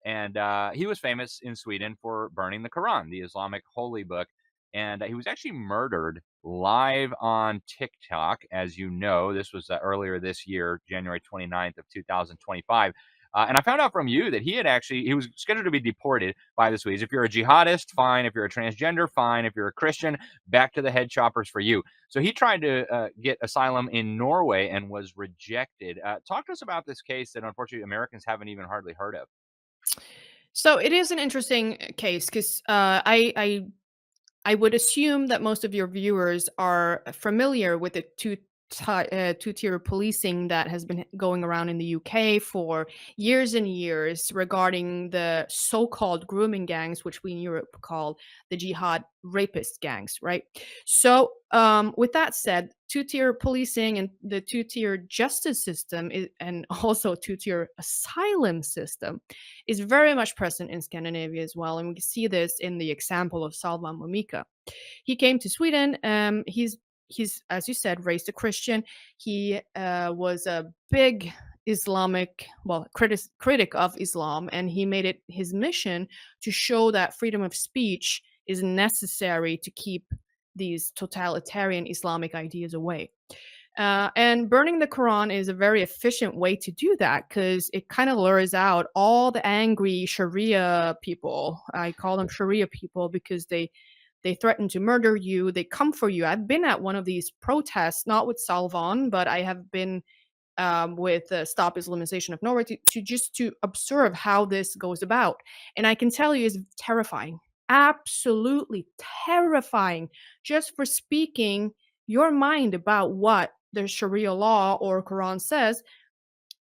And he was famous in Sweden for burning the Quran, the Islamic holy book. And he was actually murdered live on TikTok. As you know, this was earlier this year, January 29th of 2025. And I found out from you that he was scheduled to be deported by the Swedes. If you're a jihadist, fine. If you're a transgender, fine. If you're a Christian, back to the head choppers for you. So he tried to get asylum in Norway and was rejected. Talk to us about this case that unfortunately Americans haven't even hardly heard of. So it is an interesting case because I would assume that most of your viewers are familiar with the two-tier policing that has been going around in the UK for years and years regarding the so-called grooming gangs, which we in Europe call the jihad rapist gangs, right? So, with that said, two-tier policing and the two-tier justice system and also two-tier asylum system is very much present in Scandinavia as well, and we can see this in the example of Salvan Momika. He came to Sweden. He's, as you said, raised a Christian. He was a big Islamic, critic of Islam, and he made it his mission to show that freedom of speech is necessary to keep these totalitarian Islamic ideas away. And burning the Quran is a very efficient way to do that because it kind of lures out all the angry Sharia people. I call them Sharia people because they threaten to murder you. They come for you. I've been at one of these protests, not with Salvan, but I have been with Stop Islamization of Norway to observe how this goes about. And I can tell you, it's terrifying. absolutely terrifying just for speaking your mind about what the Sharia law or Quran says.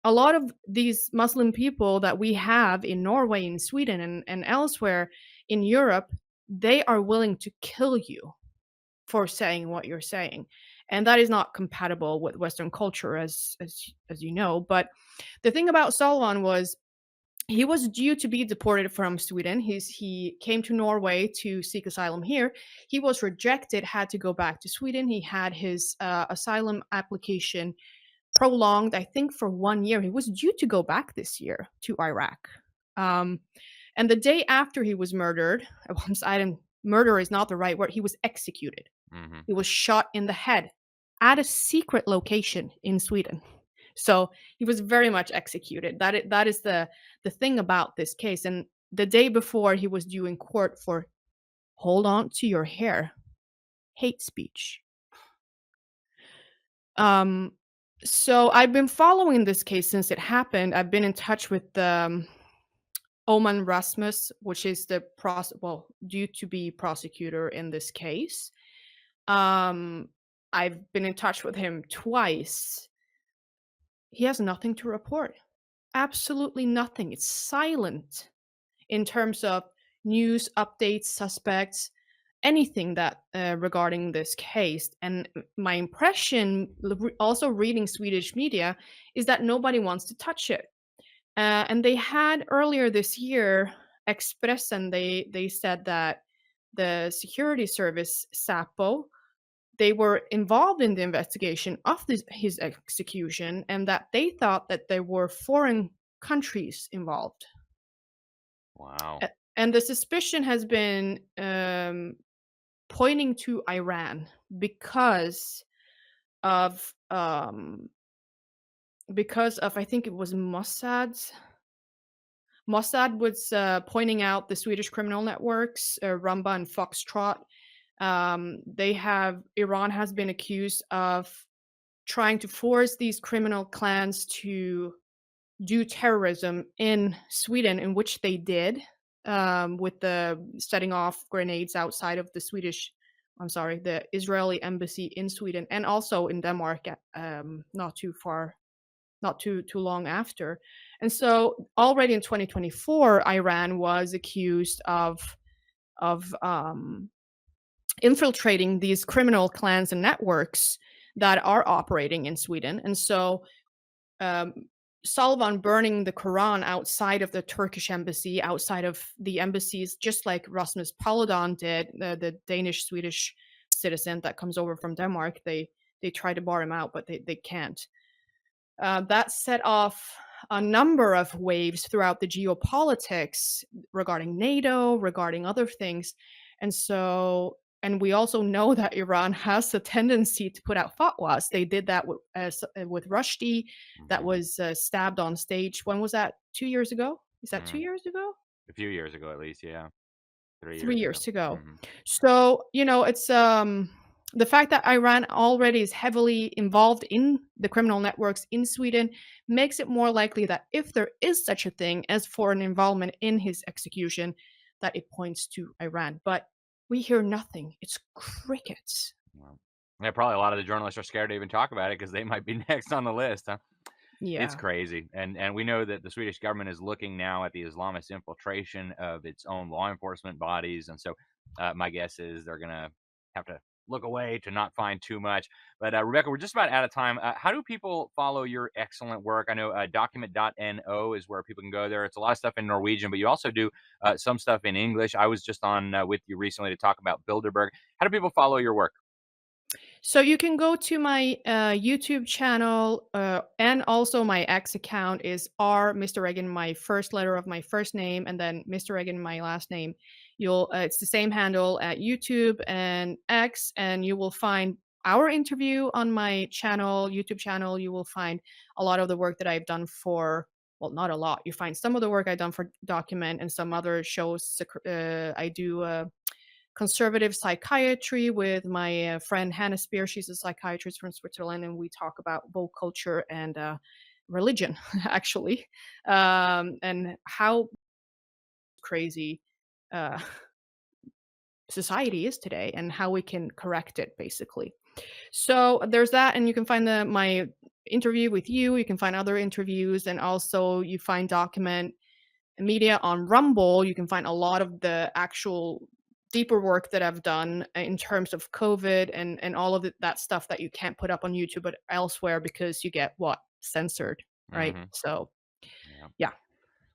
A lot of these Muslim people that we have in Norway, in Sweden, and elsewhere in Europe, they are willing to kill you for saying what you're saying. And that is not compatible with Western culture, as you know. But the thing about Salwan was he was due to be deported from Sweden. He came to Norway to seek asylum here. He was rejected, had to go back to Sweden. He had his asylum application prolonged, I think, for 1 year. He was due to go back this year to Iraq. Um, and the day after he was murdered, murder is not the right word, he was executed. Hmm. He was shot in the head at a secret location in Sweden. So he was very much executed. That is the thing about this case. And the day before he was due in court for, hold on to your hair, hate speech. So I've been following this case since it happened. I've been in touch with Oman Rasmus, which is the due to be prosecutor in this case. I've been in touch with him twice. He has nothing to report. Absolutely nothing. It's silent in terms of news, updates, suspects, anything that regarding this case. And my impression, also reading Swedish media, is that nobody wants to touch it. And they had earlier this year, Expressen, they said that the security service Sapo, they were involved in the investigation of his execution, and that they thought that there were foreign countries involved. Wow. And the suspicion has been pointing to Iran because of I think it was Mossad. Mossad was pointing out the Swedish criminal networks, Rumba and Foxtrot. Iran has been accused of trying to force these criminal clans to do terrorism in Sweden, in which they did, with the setting off grenades outside of the Israeli embassy in Sweden, and also in Denmark, not too long after. And so already in 2024, Iran was accused of infiltrating these criminal clans and networks that are operating in Sweden. And so Salvan burning the Quran outside of the Turkish embassy, outside of the embassies, just like Rasmus Paludan did, the Danish-Swedish citizen that comes over from Denmark. They try to bar him out, but they can't. That set off a number of waves throughout the geopolitics regarding NATO, regarding other things. And we also know that Iran has a tendency to put out fatwas. They did that with Rushdie, that was stabbed on stage. When was that? 2 years ago? Is that 2 years ago? A few years ago, at least, yeah. 3 years ago. Mhm. So, it's the fact that Iran already is heavily involved in the criminal networks in Sweden makes it more likely that if there is such a thing as foreign involvement in his execution, that it points to Iran. But we hear nothing. It's crickets. Well, yeah, probably a lot of the journalists are scared to even talk about it because they might be next on the list, huh? Yeah. It's crazy. And we know that the Swedish government is looking now at the Islamist infiltration of its own law enforcement bodies. And so my guess is they're going to have to look away to not find too much. But Rebecca, we're just about out of time. How do people follow your excellent work? I know document.no is where people can go there. It's a lot of stuff in Norwegian, but you also do some stuff in English. I was just on with you recently to talk about Bilderberg. How do people follow your work? So you can go to my YouTube channel, and also my X account is Mr. Egan, my first letter of my first name, and then Mr. Egan, my last name. It's the same handle at YouTube and X, and you will find our interview on my YouTube channel. You will find a lot of the work that I've done well, not a lot. You find some of the work I've done for Document, and some other shows. I do conservative psychiatry with my friend Hannah Spear. She's a psychiatrist from Switzerland, and we talk about woke culture and religion, actually, and how crazy society is today and how we can correct it, basically. So there's that, and you can find my interview with you. You can find other interviews, and also you find document media on Rumble. You can find a lot of the actual deeper work that I've done in terms of COVID and all of that stuff that you can't put up on YouTube but elsewhere because you get what censored, right? Mm-hmm. So Yeah. yeah.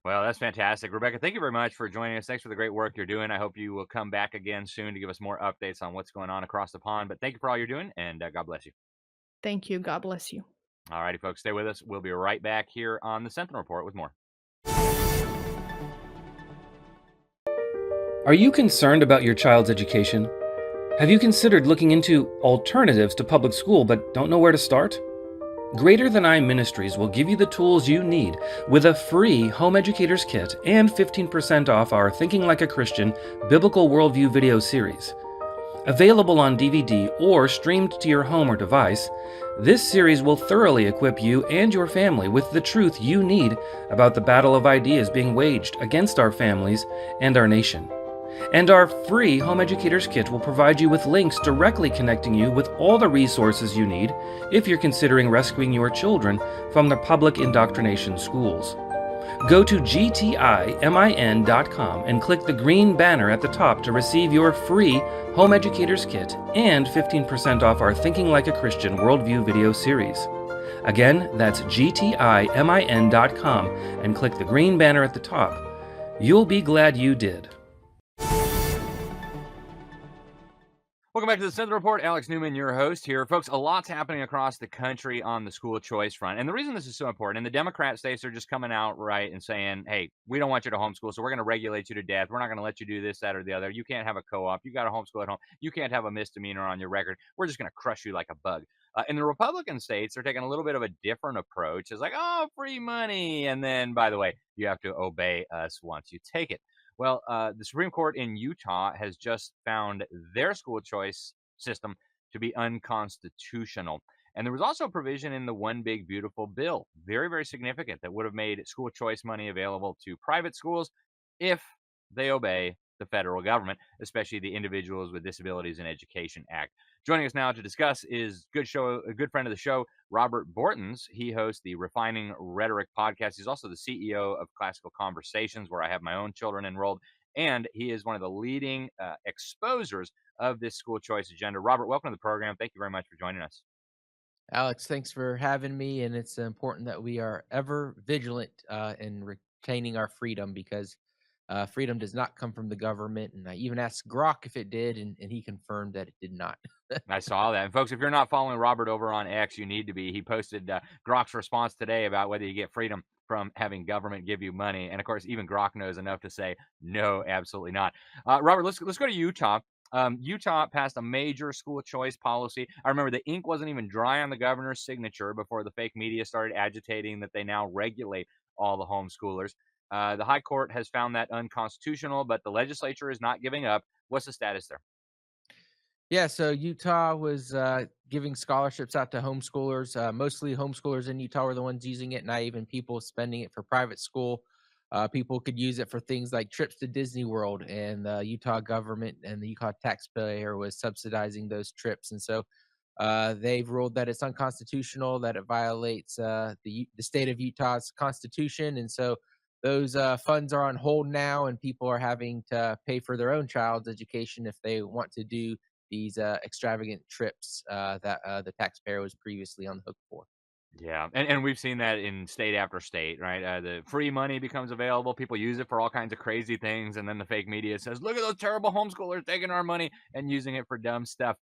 Well, that's fantastic. Rebecca, thank you very much for joining us. Thanks for the great work you're doing. I hope you will come back again soon to give us more updates on what's going on across the pond. But thank you for all you're doing, and God bless you. Thank you. God bless you. All righty, folks, stay with us. We'll be right back here on the Sentinel Report with more. Are you concerned about your child's education? Have you considered looking into alternatives to public school but don't know where to start? Greater Than I Ministries will give you the tools you need with a free Home Educators Kit and 15% off our Thinking Like a Christian Biblical Worldview video series. Available on DVD or streamed to your home or device, this series will thoroughly equip you and your family with the truth you need about the battle of ideas being waged against our families and our nation. And our free Home Educators Kit will provide you with links directly connecting you with all the resources you need if you're considering rescuing your children from the public indoctrination schools. Go to gtimin.com and click the green banner at the top to receive your free Home Educators Kit and 15% off our Thinking Like a Christian Worldview video series. Again, that's gtimin.com and click the green banner at the top. You'll be glad you did. Welcome back to the Sentinel Report. Alex Newman, your host here. Folks, a lot's happening across the country on the school choice front. And the reason this is so important, and the Democrat states are just coming out right and saying, hey, we don't want you to homeschool, so we're going to regulate you to death. We're not going to let you do this, that, or the other. You can't have a co-op. You got to homeschool at home. You can't have a misdemeanor on your record. We're just going to crush you like a bug. And the Republican states are taking a little bit of a different approach. It's like, oh, free money. And then, by the way, you have to obey us once you take it. Well, the Supreme Court in Utah has just found their school choice system to be unconstitutional. And there was also a provision in the One Big Beautiful Bill, very, very significant, that would have made school choice money available to private schools if they obey the federal government, especially the Individuals with Disabilities in Education Act. Joining us now to discuss is a good friend of the show, Robert Bortons. He hosts the Refining Rhetoric podcast. He's also the CEO of Classical Conversations, where I have my own children enrolled, and he is one of the leading exposers of this school choice agenda. Robert, welcome to the program. Thank you very much for joining us. Alex, thanks for having me, and it's important that we are ever vigilant in retaining our freedom, because freedom does not come from the government. And I even asked Grok if it did, and he confirmed that it did not. I saw that. And folks, if you're not following Robert over on X, you need to be. He posted Grok's response today about whether you get freedom from having government give you money. And of course, even Grok knows enough to say, no, absolutely not. Robert, let's go to Utah. Utah passed a major school choice policy. I remember the ink wasn't even dry on the governor's signature before the fake media started agitating that they now regulate all the homeschoolers. The high court has found that unconstitutional, but the legislature is not giving up. What's the status there? Yeah, so Utah was giving scholarships out to homeschoolers. Mostly homeschoolers in Utah were the ones using it, not even people spending it for private school. People could use it for things like trips to Disney World, and the Utah government and the Utah taxpayer was subsidizing those trips. And so they've ruled that it's unconstitutional, that it violates the state of Utah's constitution. And so those funds are on hold now, and people are having to pay for their own child's education if they want to do these extravagant trips that the taxpayer was previously on the hook for. Yeah, and we've seen that in state after state, right? The free money becomes available. People use it for all kinds of crazy things. And then the fake media says, look at those terrible homeschoolers taking our money and using it for dumb stuff.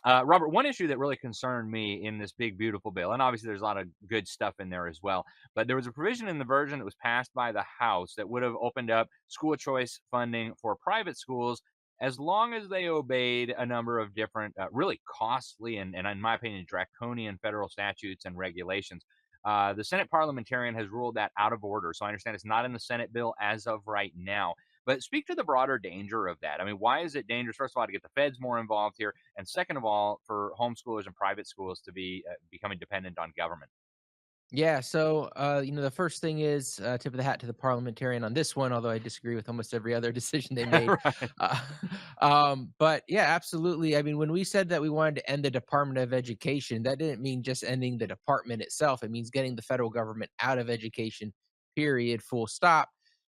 Robert, one issue that really concerned me in this big, beautiful bill, and obviously there's a lot of good stuff in there as well, but there was a provision in the version that was passed by the House that would have opened up school choice funding for private schools as long as they obeyed a number of different, really costly and in my opinion, draconian federal statutes and regulations. The Senate parliamentarian has ruled that out of order. So I understand it's not in the Senate bill as of right now. But speak to the broader danger of that. I mean, why is it dangerous, first of all, to get the feds more involved here? And second of all, for homeschoolers and private schools to be becoming dependent on government? Yeah, so the first thing is tip of the hat to the parliamentarian on this one, although I disagree with almost every other decision they made. Right. Uh, but yeah, absolutely. I mean, when we said that we wanted to end the Department of Education, that didn't mean just ending the department itself. It means getting the federal government out of education, period, full stop.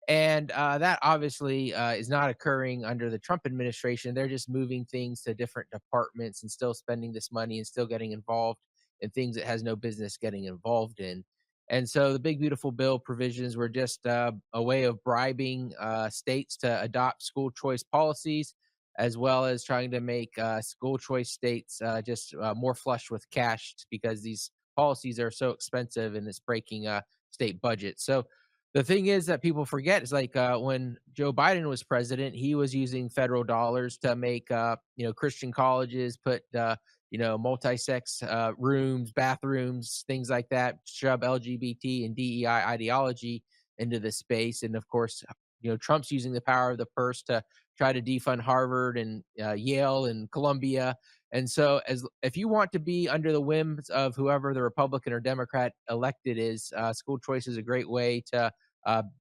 And that obviously is not occurring under the Trump administration. They're just moving things to different departments and still spending this money and still getting involved and things it has no business getting involved in. And so the big beautiful bill provisions were just a way of bribing states to adopt school choice policies, as well as trying to make school choice states just more flush with cash because these policies are so expensive and it's breaking state budgets. So the thing is that people forget is like when Joe Biden was president, he was using federal dollars to make Christian colleges put multi-sex rooms, bathrooms, things like that, shove LGBT and DEI ideology into the space. And of course, Trump's using the power of the purse to try to defund Harvard and Yale and Columbia. And so, as if you want to be under the whims of whoever the Republican or Democrat elected is, school choice is a great way to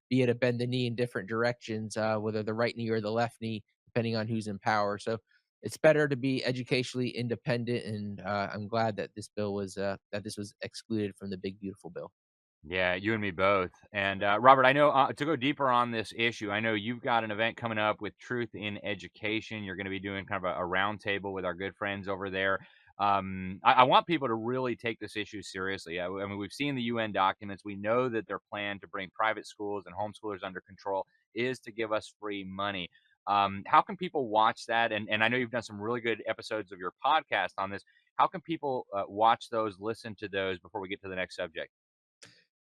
be able to bend the knee in different directions, whether the right knee or the left knee, depending on who's in power. So it's better to be educationally independent, and I'm glad that this was excluded from the big beautiful bill. Yeah, you and me both. And Robert, I know to go deeper on this issue, I know you've got an event coming up with Truth in Education. You're going to be doing kind of a roundtable with our good friends over there. I want people to really take this issue seriously. I mean, we've seen the UN documents. We know that their plan to bring private schools and homeschoolers under control is to give us free money. How can people watch that? And I know you've done some really good episodes of your podcast on this. How can people watch those, listen to those before we get to the next subject?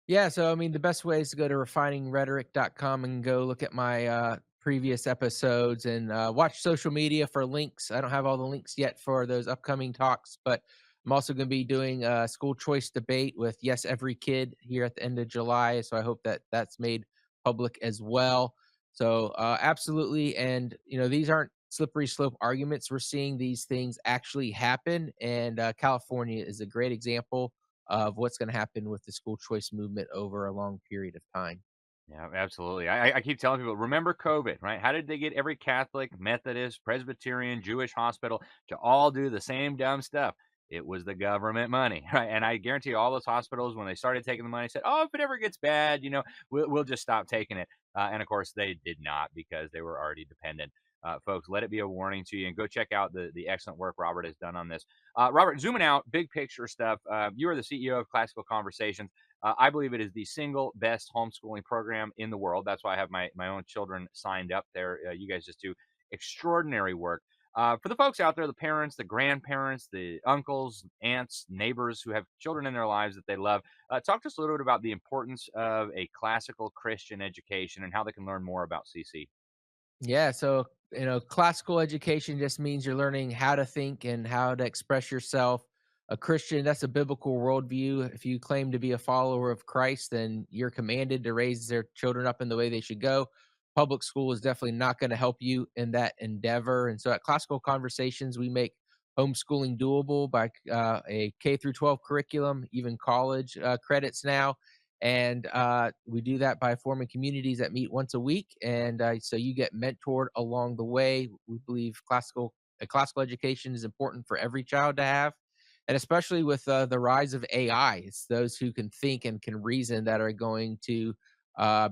Yeah, so I mean, the best way is to go to refiningrhetoric.com and go look at my previous episodes and watch social media for links. I don't have all the links yet for those upcoming talks, but I'm also going to be doing a school choice debate with Yes Every Kid here at the end of July. So I hope that that's made public as well. So absolutely, and these aren't slippery slope arguments. We're seeing these things actually happen, and California is a great example of what's going to happen with the school choice movement over a long period of time. Yeah, absolutely. I keep telling people, remember COVID, right? How did they get every Catholic, Methodist, Presbyterian, Jewish hospital to all do the same dumb stuff? It was the government money, right? And I guarantee you, all those hospitals, when they started taking the money, said, "Oh, if it ever gets bad, we'll just stop taking it." And of course, they did not because they were already dependent. Folks, let it be a warning to you, and go check out the excellent work Robert has done on this. Robert, zooming out, big picture stuff. You are the CEO of Classical Conversations. I believe it is the single best homeschooling program in the world. That's why I have my own children signed up there. You guys just do extraordinary work. For the folks out there, the parents, the grandparents, the uncles, aunts, neighbors who have children in their lives that they love, talk to us a little bit about the importance of a classical Christian education and how they can learn more about CC. Yeah, so classical education just means you're learning how to think and how to express yourself. A Christian, that's a biblical worldview. If you claim to be a follower of Christ, then you're commanded to raise their children up in the way they should go. Public school is definitely not going to help you in that endeavor. And so at Classical Conversations, we make homeschooling doable by a K through 12 curriculum, even college credits now, and we do that by forming communities that meet once a week, and so you get mentored along the way. We believe classical education is important for every child to have, and especially with the rise of AI, it's those who can think and can reason that are going to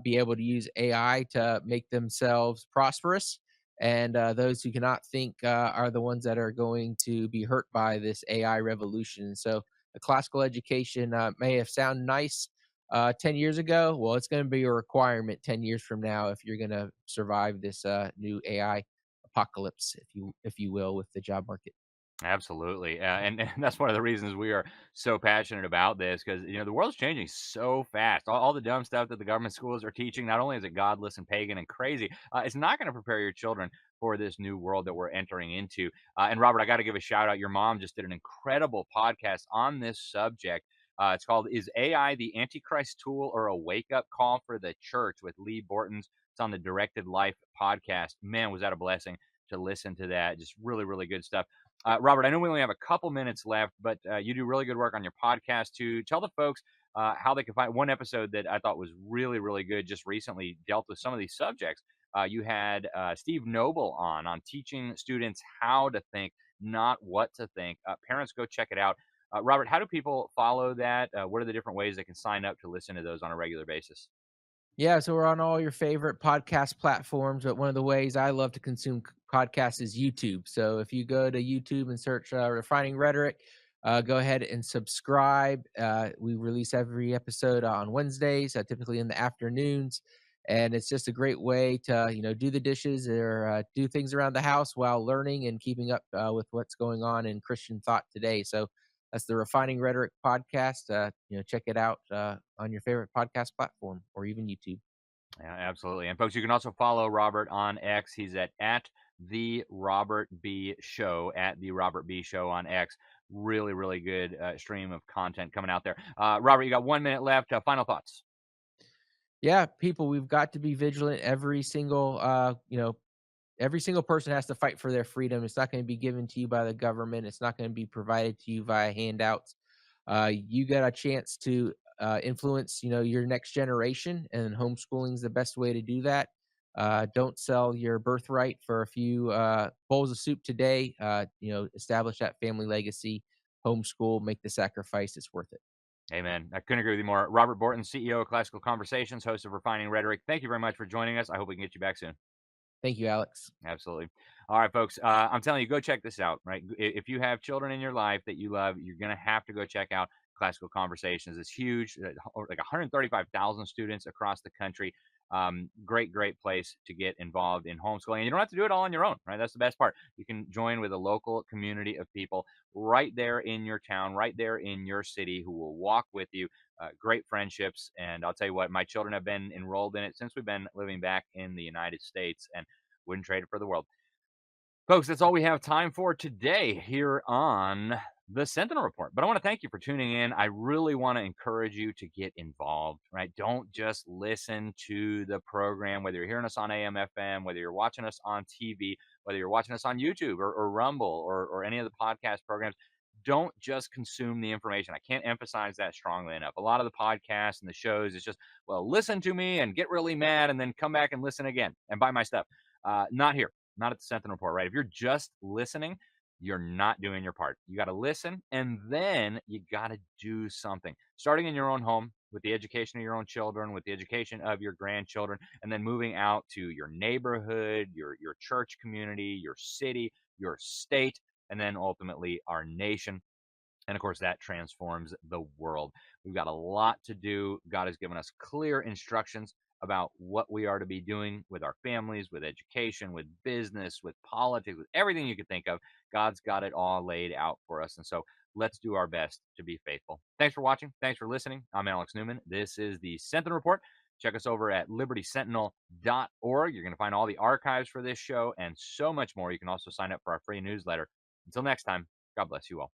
be able to use AI to make themselves prosperous, and those who cannot think are the ones that are going to be hurt by this AI revolution. So a classical education may have sound nice 10 years ago. Well, it's going to be a requirement 10 years from now if you're going to survive this new AI apocalypse, if you will, with the job market. Absolutely, and that's one of the reasons we are so passionate about this because the world's changing so fast. All the dumb stuff that the government schools are teaching, not only is it godless and pagan and crazy, it's not going to prepare your children for this new world that we're entering into. And Robert, I got to give a shout out. Your mom just did an incredible podcast on this subject. It's called "Is AI the Antichrist Tool or a Wake Up Call for the Church?" with Lee Bortons. It's on the Directed Life podcast. Man, was that a blessing to listen to that. Just really, really good stuff. Robert, I know we only have a couple minutes left, but you do really good work on your podcast too. Tell the folks how they can find one episode that I thought was really, really good. Just recently dealt with some of these subjects. You had Steve Noble on teaching students how to think, not what to think. Parents, go check it out. Robert, how do people follow that? What are the different ways they can sign up to listen to those on a regular basis? Yeah, so we're on all your favorite podcast platforms, but one of the ways I love to consume podcasts is YouTube. So if you go to YouTube and search Refining Rhetoric, go ahead and subscribe. We release every episode on Wednesdays, typically in the afternoons, and it's just a great way to do the dishes or do things around the house while learning and keeping up with what's going on in Christian thought today. So that's the Refining Rhetoric podcast. Check it out on your favorite podcast platform or even YouTube. Yeah, absolutely. And folks, you can also follow Robert on X. He's at the Robert B Show, at the Robert B Show on X. Really, really good stream of content coming out there. Robert, you got 1 minute left. Final thoughts. Yeah, people, we've got to be vigilant. Every single person has to fight for their freedom. It's not going to be given to you by the government. It's not going to be provided to you via handouts. You got a chance to influence, your next generation, and homeschooling is the best way to do that. Don't sell your birthright for a few bowls of soup today. Establish that family legacy, homeschool, make the sacrifice. It's worth it. Amen. I couldn't agree with you more. Robert Borton, CEO of Classical Conversations, host of Refining Rhetoric. Thank you very much for joining us. I hope we can get you back soon. Thank you, Alex. Absolutely. All right, folks. I'm telling you, go check this out, right? If you have children in your life that you love, you're going to have to go check out Classical Conversations. It's huge, like 135,000 students across the country. Great place to get involved in homeschooling. And you don't have to do it all on your own, right? That's the best part. You can join with a local community of people right there in your town, right there in your city, who will walk with you. Great friendships. And I'll tell you what, my children have been enrolled in it since we've been living back in the United States, and wouldn't trade it for the world. Folks, that's all we have time for today here on the Sentinel Report. But I want to thank you for tuning in. I really want to encourage you to get involved, right? Don't just listen to the program, whether you're hearing us on AM, FM, whether you're watching us on TV, whether you're watching us on YouTube or Rumble or any of the podcast programs. Don't just consume the information. I can't emphasize that strongly enough. A lot of the podcasts and the shows is just, well, listen to me and get really mad and then come back and listen again and buy my stuff. Not here. Not at the Sentinel Report, right? If you're just listening, you're not doing your part. You got to listen, and then you got to do something. Starting in your own home with the education of your own children, with the education of your grandchildren, and then moving out to your neighborhood, your church community, your city, your state, and then ultimately our nation. And of course, that transforms the world. We've got a lot to do. God has given us clear instructions about what we are to be doing with our families, with education, with business, with politics, with everything you could think of. God's got it all laid out for us. And so let's do our best to be faithful. Thanks for watching. Thanks for listening. I'm Alex Newman. This is the Sentinel Report. Check us over at libertysentinel.org. You're going to find all the archives for this show and so much more. You can also sign up for our free newsletter. Until next time, God bless you all.